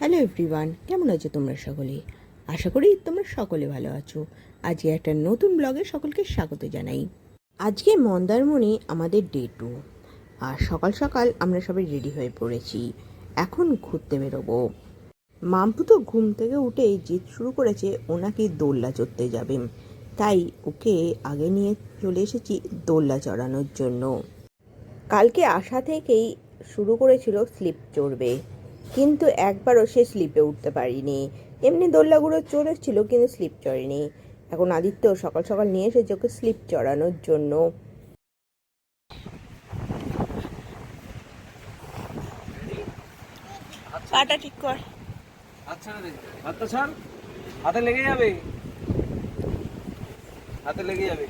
Hello everyone, কেমন আছো তোমরা সকলে? আশা করি তোমরা সকলে ভালো আছো। আজকে একটা নতুন ব্লগে সকলকে স্বাগত জানাই। আজকে মন্দারমণি আমাদের ডে 2, আর সকাল সকাল আমরা সবাই রেডি হয়ে পড়েছি। এখন ঘুরতে বেরোবো। মাম্পু তো ঘুম থেকে উঠেই জিদ শুরু করেছে ও নাকি দোলনা চড়তে যাবে, তাই ওকে আগে নিয়ে চলে এসেছি দোলনা চড়ানোর জন্য। কালকে আসা থেকেই শুরু করেছিল স্লিপ চড়বে, কিন্তু একবারও সে স্লিপে উঠতে পারিনি। এমনি দোলনাগুলো চড়েছিল কিন্তু স্লিপ চড়েনি। এখন আদিত্য সকাল সকাল নিয়ে এসেছে ওকে স্লিপ চড়ানোর জন্য। পাটা ঠিক কর। আচ্ছা রে, হাতটা ছাড়, হাতে লেগে যাবে, হাতে লেগে যাবে।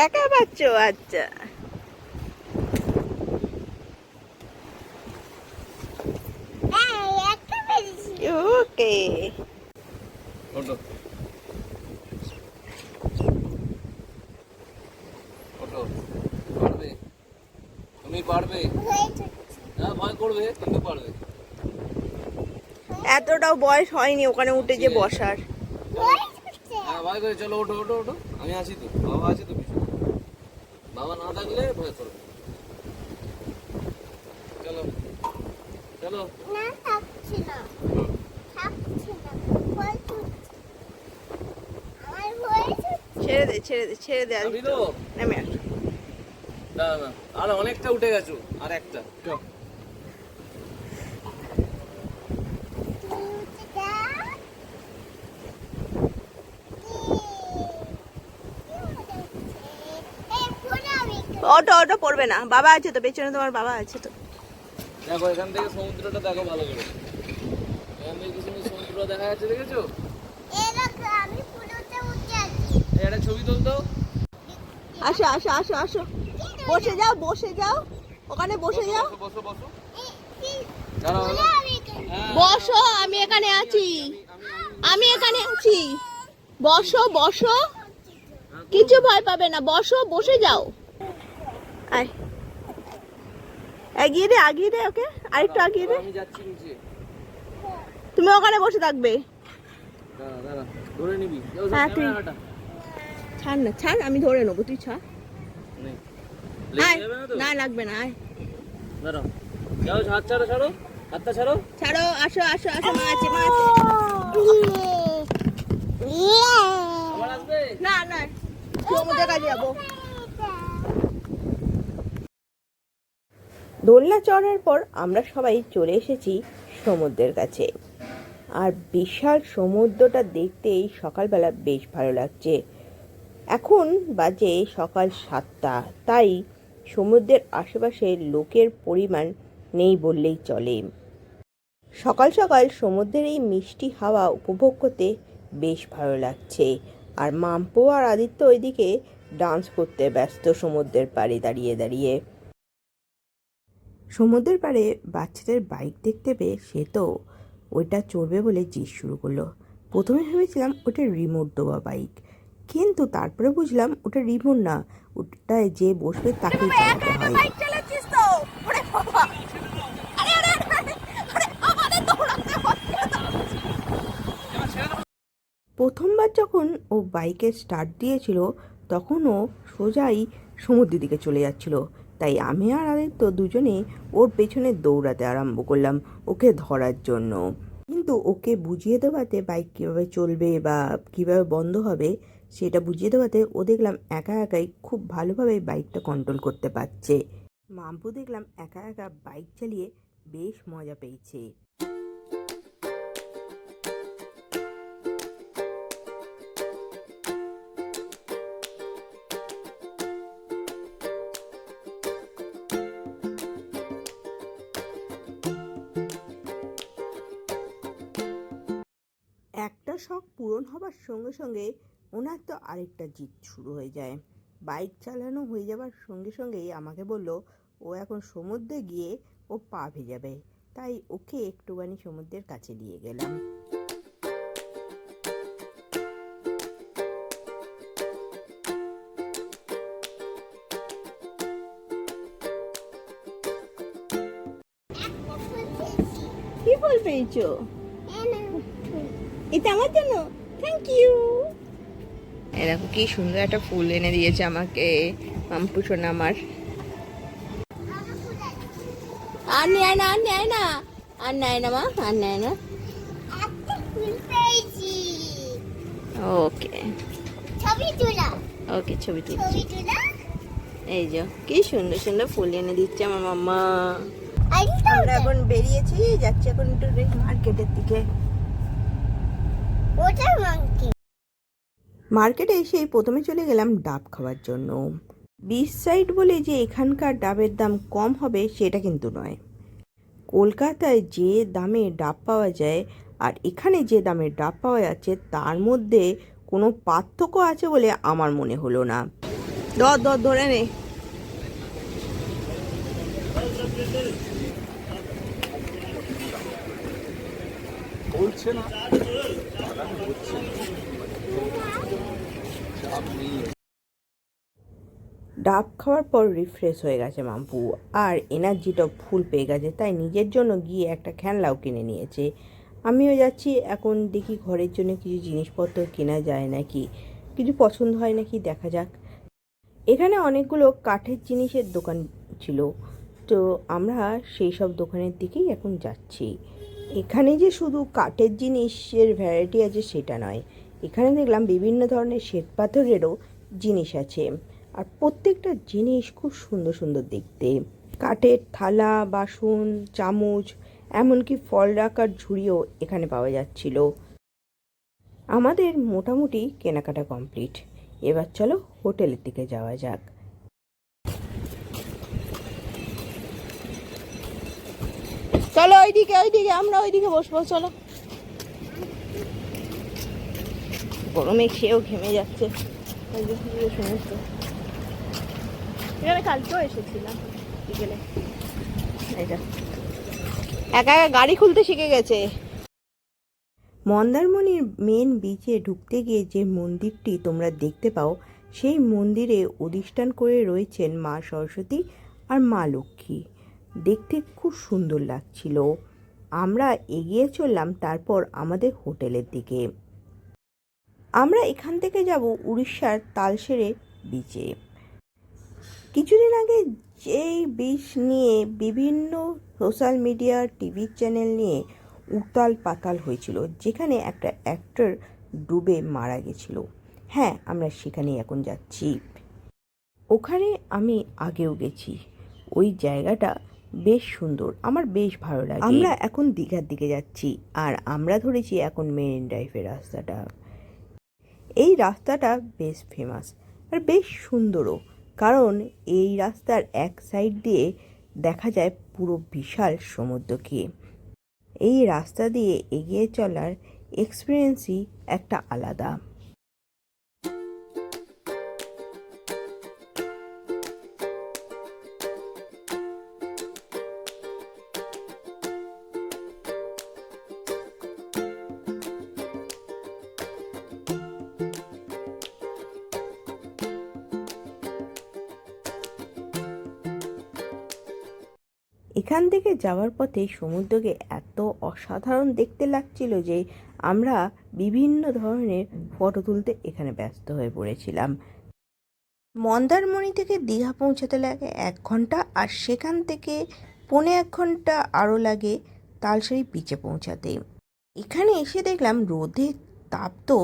একা পাচ্ছ? আচ্ছা, ওকে। ওঠো, ওঠো, পারবে, তুমি পারবে। না, ভয় করবে কিন্তু পারবে। এতটাও বয়স হয়নি ওখানে উঠে যে বসার। হ্যাঁ, ভয় করে। চলো, ওঠো ওঠো ওঠো, আমি আছি তো, বাবা আছে তো পিছনে। বাবা না থাকলে ভয় করবে। চলো চলো। ছেড়ে দে ছেড়ে দে ছেড়ে দে, যাবি আদিত্য তো? নেমে আস। না না, আর অনেকটা উঠে গেছো, আর একটা। চল। অটো অটো পড়বে না, বাবা আছে তো পেছনে, তোমার বাবা আছে তো। দেখো এখান থেকে সমুদ্রটা দেখো ভালো করে। এখান থেকে কিছু সমুদ্র দেখা যাচ্ছে, দেখেছো? এই একটা ছবি তুলতো। আসো আসো আসো আসো, বসে যাও বসে যাও, ওখানে বসে যাও। বসো বসো। দাঁড়াও, হ্যাঁ, বসো, আমি এখানে আছি, আমি এখানে আছি। বসো বসো, কিছু ভয় পাবে না, বসো, বসে যাও। আয়, এগিয়ে দে আগিয়ে দে ওকে, আরেকটু আগিয়ে দে। আমি যাচ্ছি নিচে। তুমি ওখানে বসে থাকবে। দাঁড়া দাঁড়া, ধরে নিবি। হ্যাঁ, তুই ছাড় না, ছাড়, আমি ধরে নেবো, তুই ছাড়। আয়, না লাগবে না, আয়। দাঁড়াও, যাও, হাত ছাড়ো, ছাড়ো, হাতটা ছাড়ো। ছাড়ো, আসো আসো আসো, মা আছে মা আছে। আবার আসবে? না না, সমুদ্রের কাছে যাবো। দোলনা চড়ার পর আমরা সবাই চলে এসেছি সমুদ্রের কাছে। আর বিশাল সমুদ্রটা দেখতেই সকালবেলা বেশ ভালো লাগছে। এখন বাজে সকাল 7টা, তাই সমুদ্রের আশেপাশে লোকের পরিমাণ নেই বললেই চলে। সকাল সকাল সমুদ্রের এই মিষ্টি হাওয়া উপভোগ করতে বেশ ভালো লাগছে। আর মাম্পু আর আদিত্য ওইদিকে ডান্স করতে ব্যস্ত সমুদ্রের পাড়ে দাঁড়িয়ে দাঁড়িয়ে। সমুদ্রের পাড়ে বাচ্চাদের বাইক দেখতে পেয়ে সে তো ওইটা চড়বে বলে জিদ শুরু করলো। প্রথমে ভেবেছিলাম ওটা রিমোট দেওয়া বাইক, কিন্তু তারপরে বুঝলাম ওটা রিমোট না, ওটায় যে বসবে তাকেই চালাতে হয়। প্রথমবার যখন ও বাইকে স্টার্ট দিয়েছিল তখন ও সোজাই সমুদ্রের দিকে চলে যাচ্ছিল, তাই আমি আর আদিত্য দুজনে ওর পেছনে দৌড়াতে আরম্ভ করলাম ওকে ধরার জন্য। কিন্তু ওকে বুঝিয়ে দেওয়াতে বাইক কীভাবে চলবে বা কীভাবে বন্ধ হবে সেটা বুঝিয়ে দেওয়াতে ও দেখলাম একা একাই খুব ভালোভাবে বাইকটা কন্ট্রোল করতে পারছে। মাম্পু দেখলাম একা একা বাইক চালিয়ে বেশ মজা পেয়েছে। একটা শখ পূরণ হবার সঙ্গে সঙ্গে ওনার তো আরেকটা জিদ শুরু হয়ে যায়। বাইক চালানো হয়ে যাবার সঙ্গে সঙ্গেই আমাকে বলল ও এখন সমুদ্রে গিয়ে ও পা ভেজাবে, তাই ওকে একটুখানি সমুদ্রের কাছে নিয়ে গেলাম। পেয়েছো? এটা আমার জন্য, থ্যাংক ইউ। এই দেখো কি সুন্দর একটা ফুল এনে দিয়েছে আমাকে মাম্পু সোনা আমার। আর নেয় না, আর নেয় না, আর নেয় না মা, আর নেয় না। ওকে ওকে, ছবি তুলছি। এই যে কি সুন্দর সুন্দর ফুল এনে দিচ্ছে আমার মাম্মা। আমরা এখন বেরিয়েছি, যাচ্ছি এখন একটু মার্কেটের দিকে। মার্কেটে এসে প্রথমে চলে গেলাম ডাব খাওয়ার জন্য। বিচ সাইড বলে যে এখানকার ডাবের দাম কম হবে সেটা কিন্তু নয়। কলকাতায় যে দামে ডাব পাওয়া যায় আর এখানে যে দামে ডাব পাওয়া যাচ্ছে তার মধ্যে কোনো পার্থক্য আছে বলে আমার মনে হলো না। ধরে নে। বলছে না ডাব খাওয়ার পর রিফ্রেশ হয়ে গেছে মাম্পু, আর এনার্জিটা ফুল পেয়ে গেছে, তাই নিজের জন্য গিয়ে একটা খেলনাও কিনে নিয়েছে। আমিও যাচ্ছি এখন, দেখি ঘরের জন্য কিছু জিনিসপত্র কেনা যায় নাকি, কিছু পছন্দ হয় নাকি, দেখা যাক। এখানে অনেকগুলো কাঠের জিনিসের দোকান ছিল, তো আমরা সেই সব দোকানের দিকেই এখন যাচ্ছি। এখানে যে শুধু কাঠের জিনিসের ভ্যারাইটি আছে সেটা নয়, এখানে দেখলাম বিভিন্ন ধরনের শ্বেত পাথরেরও জিনিস আছে, আর প্রত্যেকটা জিনিস খুব সুন্দর সুন্দর দেখতে। কাঠের থালা, বাসন, চামচ, এমনকি ফল রাখার ঝুড়িও এখানে পাওয়া যাচ্ছিল। আমাদের মোটামুটি কেনাকাটা কমপ্লিট, এবার চলো হোটেলের দিকে যাওয়া যাক। চলো ওইদিকে, আমরা ওইদিকে বসবো, চলো। গরমে সেও ঘেমে যাচ্ছে। সমস্ত এখানে কালকেও এসেছিলাম বিকেলে। একা একা গাড়ি খুলতে শিখে গেছে। মন্দারমণির মেন বিচে ঢুকতে গিয়ে যে মন্দিরটি তোমরা দেখতে পাও, সেই মন্দিরে অধিষ্ঠান করে রয়েছেন মা সরস্বতী আর মা লক্ষ্মী। দেখতে খুব সুন্দর লাগছিল। আমরা এগিয়ে চললাম তারপর আমাদের হোটেলের দিকে। আমরা এখান থেকে যাব উড়িষ্যার তালসেরে বিচে। কিছুদিন আগে যেই বিচ নিয়ে বিভিন্ন সোশ্যাল মিডিয়া, টিভি চ্যানেল নিয়ে উতাল পাতাল হয়েছিল, যেখানে একটা অ্যাক্টর ডুবে মারা গেছিল। হ্যাঁ, আমরা সেখানেই এখন যাচ্ছি। ওখানে আমি আগেও গেছি, ওই জায়গাটা বেশ সুন্দর, আমার বেশ ভালো লাগে। আমরা এখন দীঘার দিকে যাচ্ছি, আর আমরা ধরেছি এখন মেরিন ড্রাইভের রাস্তাটা। এই রাস্তাটা বেশ ফেমাস আর বেশ সুন্দরও, কারণ এই রাস্তার এক সাইড দিয়ে দেখা যায় পুরো বিশাল সমুদ্রকে। এই রাস্তা দিয়ে এগিয়ে চলার এক্সপিরিয়েন্সই একটা আলাদা। এখান থেকে যাওয়ার পথে সমুদ্রকে এত অসাধারণ দেখতে লাগছিল যে আমরা বিভিন্ন ধরনের ফটো তুলতে এখানে ব্যস্ত হয়ে পড়েছিলাম। মন্দারমণি থেকে দীঘা পৌঁছাতে লাগে 1 ঘন্টা, আর সেখান থেকে 1.25 ঘন্টা আরও লাগে তালসারি বিচে পৌঁছাতে। এখানে এসে দেখলাম রোদের তাপ তো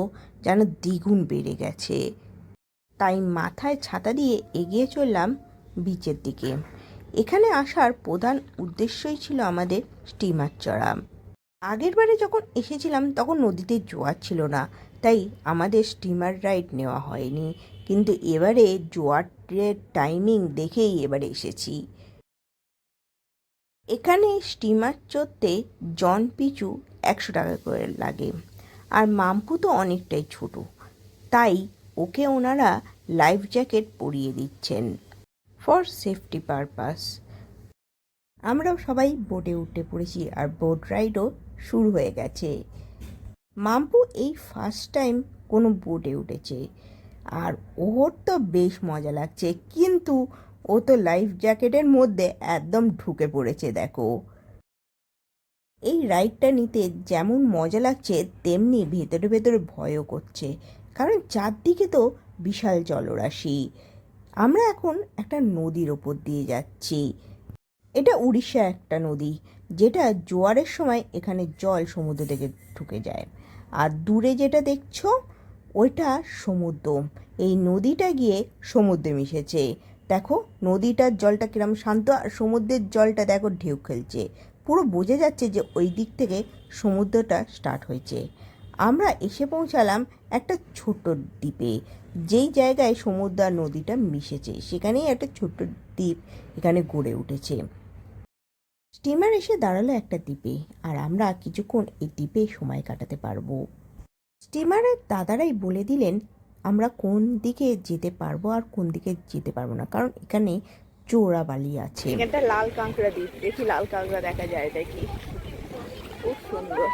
যেন দ্বিগুণ বেড়ে গেছে, তাই মাথায় ছাতা দিয়ে এগিয়ে চললাম বিচের দিকে। এখানে আসার প্রধান উদ্দেশ্যই ছিল আমাদের স্টিমার চড়া। আগের বারে যখন এসেছিলাম তখন নদীতে জোয়ার ছিল না, তাই আমাদের স্টিমার রাইড নেওয়া হয়নি, কিন্তু এবারে জোয়ারের টাইমিং দেখেই এবারে এসেছি। এখানে স্টিমার চড়তে জন পিছু 100 টাকা করে লাগে, আর মাম্পু তো অনেকটাই ছোট, তাই ওকে ওনারা লাইফ জ্যাকেট পরিয়ে দিচ্ছেন ফর সেফটি পারপাস। আমরাও সবাই বোটে উঠে পড়েছি, আর বোট রাইডও শুরু হয়ে গেছে। মাম্পু এই ফার্স্ট টাইম কোনো বোটে উঠেছে, আর ওর তো বেশ মজা লাগছে, কিন্তু ও তো লাইফ জ্যাকেটের মধ্যে একদম ঢুকে পড়েছে, দেখো। এই রাইডটা নিতে যেমন মজা লাগছে তেমনি ভেতরে ভেতরে ভয়ও করছে, কারণ চারদিকে তো বিশাল জলরাশি। আমরা এখন একটা নদীর ওপর দিয়ে যাচ্ছি। এটা উড়িষ্যা একটা নদী, যেটা জোয়ারের সময় এখানে জল সমুদ্র থেকে ঢুকে যায়। আর দূরে যেটা দেখছো ওইটা সমুদ্র। এই নদীটা গিয়ে সমুদ্রে মিশেছে। দেখো নদীটার জলটা কিরম শান্ত, আর সমুদ্রের জলটা দেখো ঢেউ খেলছে। পুরো বোঝা যাচ্ছে যে ওই দিক থেকে সমুদ্রটা স্টার্ট হয়েছে। আমরা এসে পৌঁছালাম একটা ছোট্ট দ্বীপে, যেই জায়গায় সমুদ্র আর নদীটা মিশেছে সেখানেই একটা ছোট্ট দ্বীপ এখানে গড়ে উঠেছে। স্টিমার এসে দাঁড়ালো একটা দ্বীপে, আর আমরা কিছুক্ষণ এই দ্বীপে সময় কাটাতে পারবো। স্টিমারের দাদারাই বলে দিলেন আমরা কোন দিকে যেতে পারবো আর কোন দিকে যেতে পারবো না, কারণ এখানে চোরাবালি আছে। এখানটা লাল কাঁকড়া দ্বীপ, দেখি লাল কাঁকড়া দেখা যায় দেখি। খুব সুন্দর,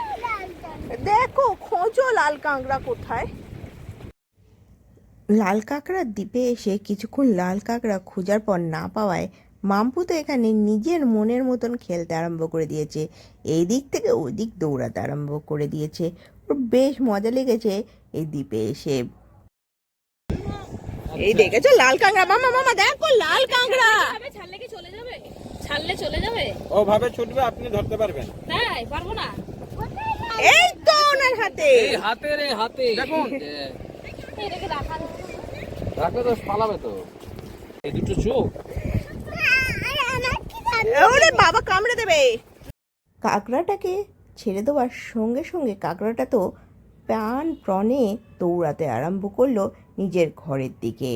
দেখো খোঁজো লাল কাঁকড়া কোথায়। লাল কাঁকড়ার দ্বীপে এসে কিছুক্ষণ লাল কাঁকড়া খোঁজার পর না পাওয়ায় মাম্পু তো এখানে নিজের মনের মতন খেলতে আরম্ভ করে দিয়েছে। এই দিক থেকে ওই দিক দৌড়াতে আরম্ভ করে দিয়েছে। ওর বেশ মজা লেগেছে এই দ্বীপে এসে। এই দেখেছো লাল কাঁকড়া, মামা মামা দেখো লাল কাঁকড়া। ছাড়লে কি চলে যাবে? ছাড়লে চলে যাবে? ও ভাবে ছুটবে, আপনি ধরতে পারবেন? তাই পারবো না। এই তো ওনার হাতে, এই হাতে রে হাতে দেখুন। এটাকে রাখা রাখলে তো পালাবে তো। এই দুটো চোখ ওরে বাবা কামড়ে দেবে। কাঁকড়াটাকে ছেড়ে দেওয়ার সঙ্গে সঙ্গে কাঁকড়াটা তো প্রাণে দৌড়াতে আরম্ভ করলো নিজের ঘরের দিকে।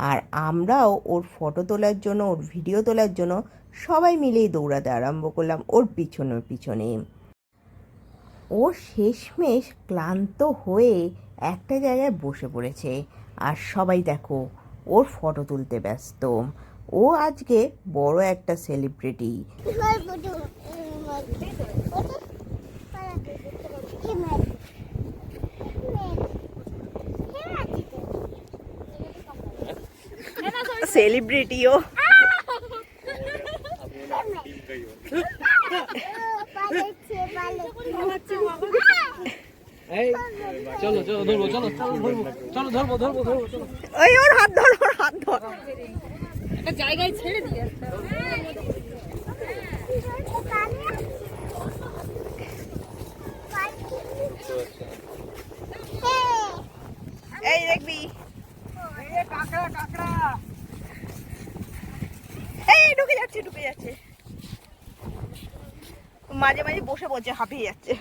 আর আমরাও ওর ফটো তোলার জন্য, ওর ভিডিও তোলার জন্য সবাই মিলেই দৌড়াতে আরম্ভ করলাম ওর পিছনে পিছনে। ও শেষমেশ ক্লান্ত হয়ে একটা জায়গায় বসে পড়েছে, আর সবাই দেখো ওর ফটো তুলতে ব্যস্ত। ও আজকে বড় একটা সেলিব্রিটি। সেলিব্রিটিও এই চলো চলো ধরবো, চলো চলো ধরবো, চলো ধরবো ধরবো ধরবো চলো। ওই ওর হাত ধর, ওর হাত ধর। একটা জায়গায় ছেড়ে দিয়ে এই দেখবি এই ঢুকে যাচ্ছে ঢুকে যাচ্ছে, মাঝে মাঝে বসে বসে হাঁপিয়ে যাচ্ছে।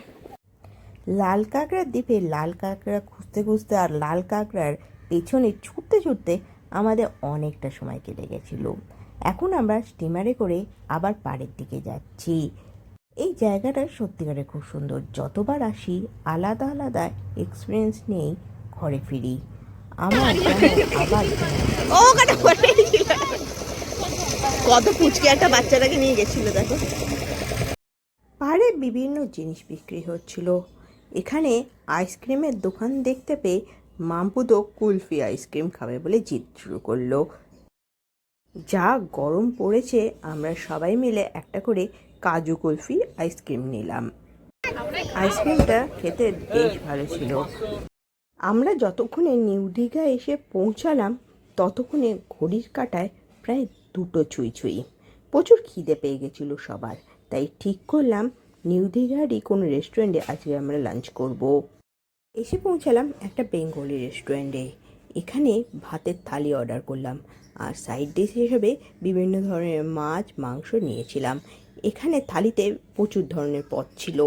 লাল কাঁকড়ার দ্বীপে লাল কাঁকড়া খুঁজতে খুঁজতে আর লাল কাঁকড়ার পেছনে ছুটতে ছুটতে আমাদের অনেকটা সময় কেটে গেছিল। এখন আমরা স্টিমারে করে আবার পাড়ের দিকে যাচ্ছি। এই জায়গাটা সত্যিকারে খুব সুন্দর। যতবার আসি আলাদা আলাদা এক্সপিরিয়েন্স নিয়েই ঘরে ফিরি। আমার আবার কত পুচকে একটা বাচ্চাটাকে নিয়ে গেছিল দেখো। পাড়ে বিভিন্ন জিনিস বিক্রি হচ্ছিল। এখানে আইসক্রিমের দোকান দেখতে পেয়ে মাম্পু তো কুলফি আইসক্রিম খাবে বলে জিদ শুরু করলো। যা গরম পড়েছে আমরা সবাই মিলে একটা করে কাজু কুলফি আইসক্রিম নিলাম। আইসক্রিমটা খেতে বেশ ভালো ছিল। আমরা যতক্ষণে নিউ দীঘা এসে পৌঁছালাম ততক্ষণে ঘড়ির কাঁটায় প্রায় 2টো ছুঁই ছুঁই। প্রচুর খিদে পেয়ে গেছিল সবার, তাই ঠিক করলাম নিউ দীঘারই কোনো রেস্টুরেন্টে আজকে আমরা লাঞ্চ করব। এসে পৌঁছালাম একটা বেঙ্গলি রেস্টুরেন্টে। এখানে ভাতের থালি অর্ডার করলাম, আর সাইড ডিশ হিসেবে বিভিন্ন ধরনের মাছ মাংস নিয়েছিলাম। এখানে থালিতে প্রচুর ধরনের পদ ছিল।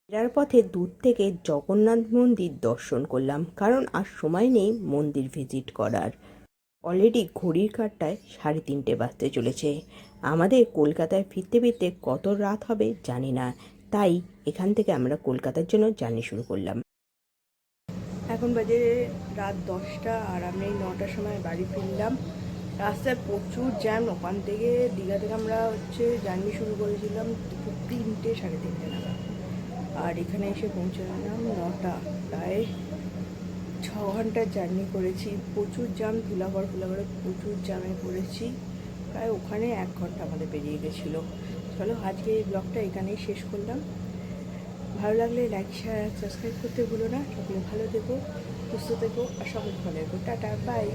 ফেরার পথে দূর থেকে জগন্নাথ মন্দির দর্শন করলাম, কারণ আর সময় নেই মন্দির ভিজিট করার। অলরেডি ঘড়ির কাঁটায় 3:30 বাজতে চলেছে। আমাদের কলকাতায় ফিরতে ফিরতে কত রাত হবে জানি না, তাই এখান থেকে আমরা কলকাতার জন্য জার্নি শুরু করলাম। এখন বাজে রাত 10টা, আর আমরা এই 9টার সময় বাড়ি ফিরলাম। রাস্তায় প্রচুর জ্যাম। ওখান থেকে দীঘা থেকে আমরা জার্নি শুরু করেছিলাম 3টে 3:30 নাগাদ, আর এখানে এসে পৌঁছলাম 9টা। প্রায় 6 ঘন্টার জার্নি করেছি। প্রচুর জ্যাম, ধুলাগড় প্রচুর জ্যামে পড়েছি। প্রায় ওখানে 1 ঘন্টা আমাদের পেরিয়ে গেছিলো। চলো আজকে এই ব্লগটা এখানেই শেষ করলাম। ভালো লাগলে লাইক শেয়ার সাবস্ক্রাইব করতে ভুলো না। সকলে ভালো থেকো, সুস্থ থেকো আর সকল ভালো থেকো। Tata, by.